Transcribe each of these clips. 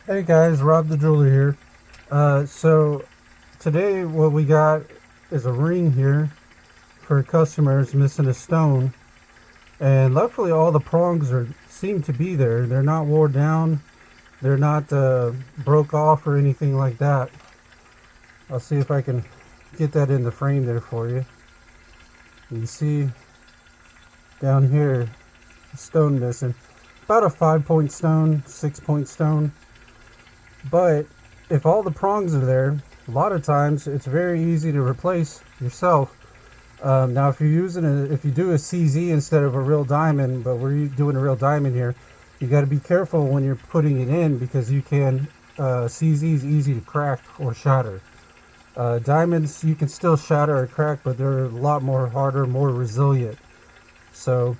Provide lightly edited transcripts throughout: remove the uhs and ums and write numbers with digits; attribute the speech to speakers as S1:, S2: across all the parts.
S1: Hey guys, Rob the Jeweler here. So today what we got is a ring here for customers missing a stone, and luckily all the prongs seem to be there. They're not wore down. They're not broke off or anything like that. I'll see if I can get that in the frame there for you. You can see down here a stone missing, about a 5-point stone, 6-point stone. But if all the prongs are there, a lot of times it's very easy to replace yourself. Now, if if you do a CZ instead of a real diamond, but we're doing a real diamond here, you got to be careful when you're putting it in because CZ is easy to crack or shatter. Diamonds you can still shatter or crack, but they're a lot more harder, more resilient. So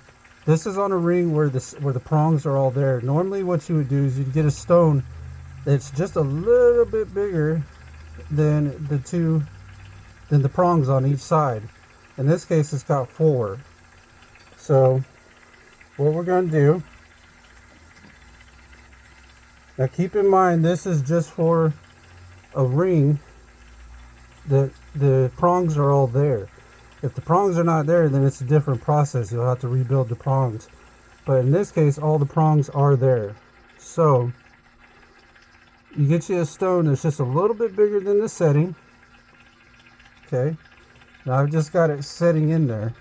S1: this is on a ring where the prongs are all there. Normally, what you would do is you'd get a stone that's just a little bit bigger than the prongs on each side. In this case, it's got 4. So what we're going to do, now keep in mind this is just for a ring that the prongs are all there. If the prongs are not there, then it's a different process. You'll have to rebuild the prongs. But in this case, all the prongs are there. So you get you a stone that's just a little bit bigger than the setting. Okay. Now I've just got it setting in there.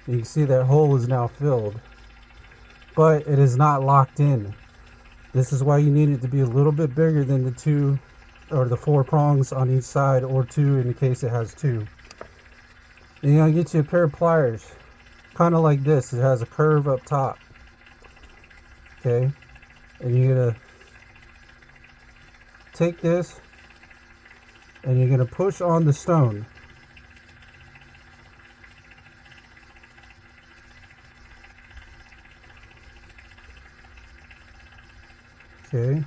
S1: You can see that hole is now filled. But it is not locked in. This is why you need it to be a little bit bigger than the 4 prongs on each side, or 2 in the case it has 2. Then you're going to get you a pair of pliers. Kind of like this. It has a curve up top. Okay. And you're going to take this and you're going to push on the stone. Okay.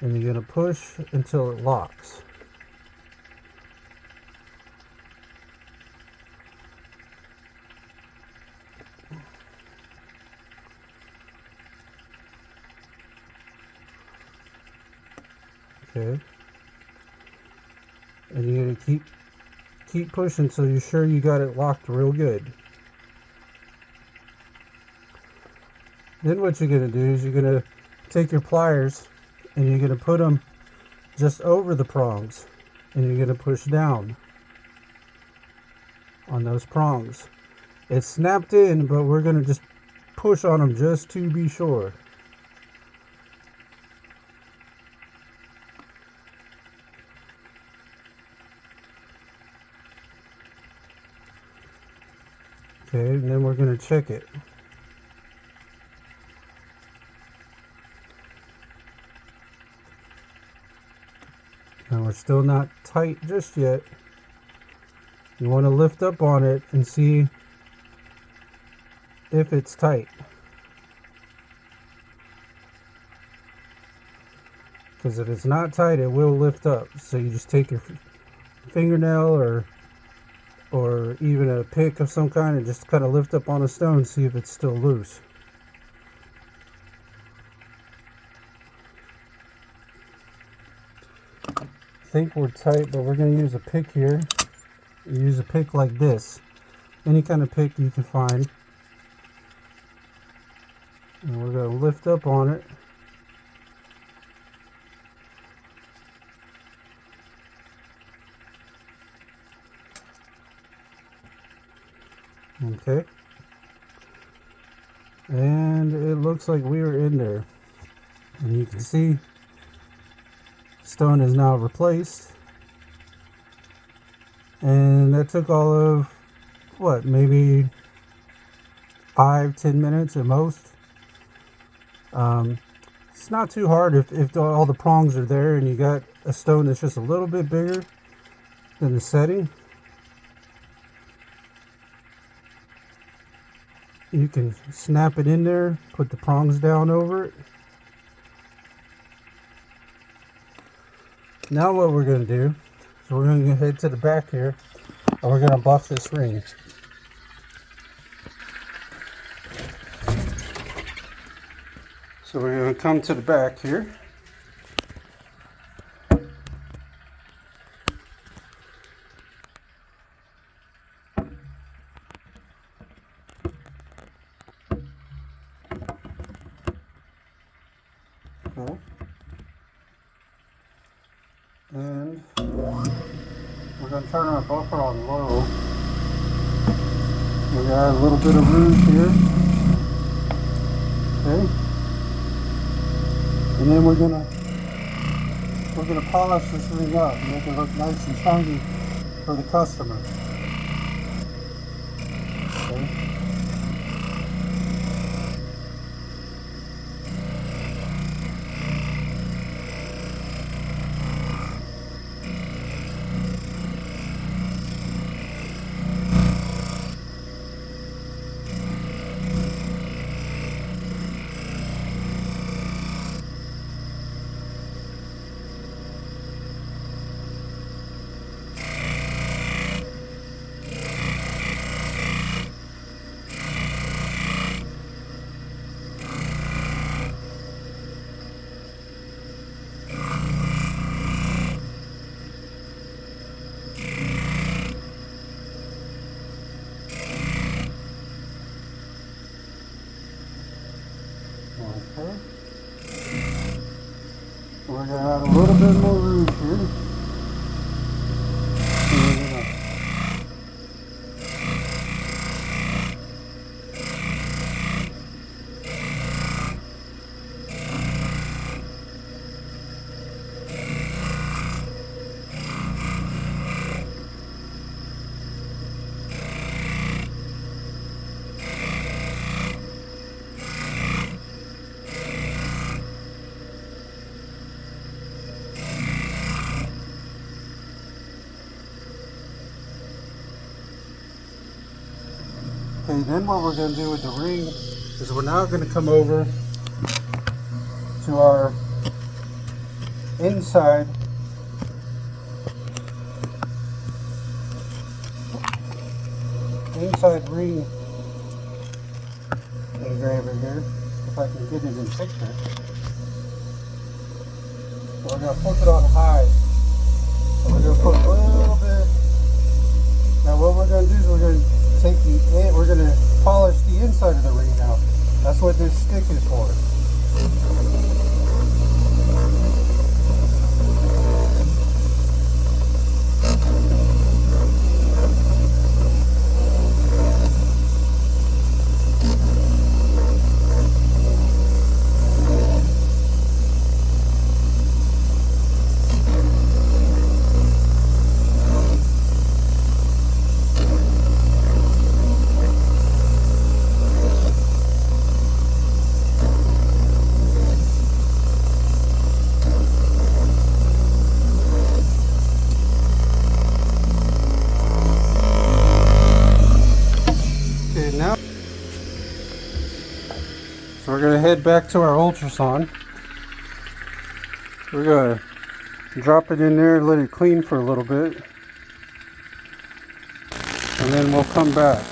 S1: And you're going to push until it locks. Okay. And you're going to keep pushing until you're sure you got it locked real good. Then what you're going to do is you're going to take your pliers and you're going to put them just over the prongs, and you're going to push down on those prongs. It's snapped in, but we're going to just push on them just to be sure. Okay, and then we're going to check it. Now we're still not tight just yet. You want to lift up on it and see if it's tight. Because if it's not tight, it will lift up. So you just take your fingernail or even a pick of some kind and just kind of lift up on a stone, see if it's still loose. I think we're tight, but we're going to use a pick here. Use a pick like this. Any kind of pick you can find. And we're going to lift up on it. Okay. And it looks like we are in there. And you can see stone is now replaced. And that took all of, what, maybe 5-10 minutes at most. It's not too hard if all the prongs are there and you got a stone that's just a little bit bigger than the setting. You can snap it in there, put the prongs down over it. Now what we're going to do is we're going to head to the back here And we're going to buff this ring. So we're going to come to the back here. Okay. And we're going to turn our buffer on low. We got a little bit of rouge here. Okay. And then we're gonna polish this ring up and make it look nice and shiny for the customer. Okay. Okay. We're going to add a little bit more rouge here. Okay, then what we're going to do with the ring is we're now going to come over to our inside ring engraver here, if I can get it in picture. So we're going to flip it on high. And we're going to put a little bit. Now what we're going to do is we're going to we're going to polish the inside of the ring now. That's what this stick is for. Now, so we're going to head back to our ultrasound. We're going to drop it in there and let it clean for a little bit, and then we'll come back.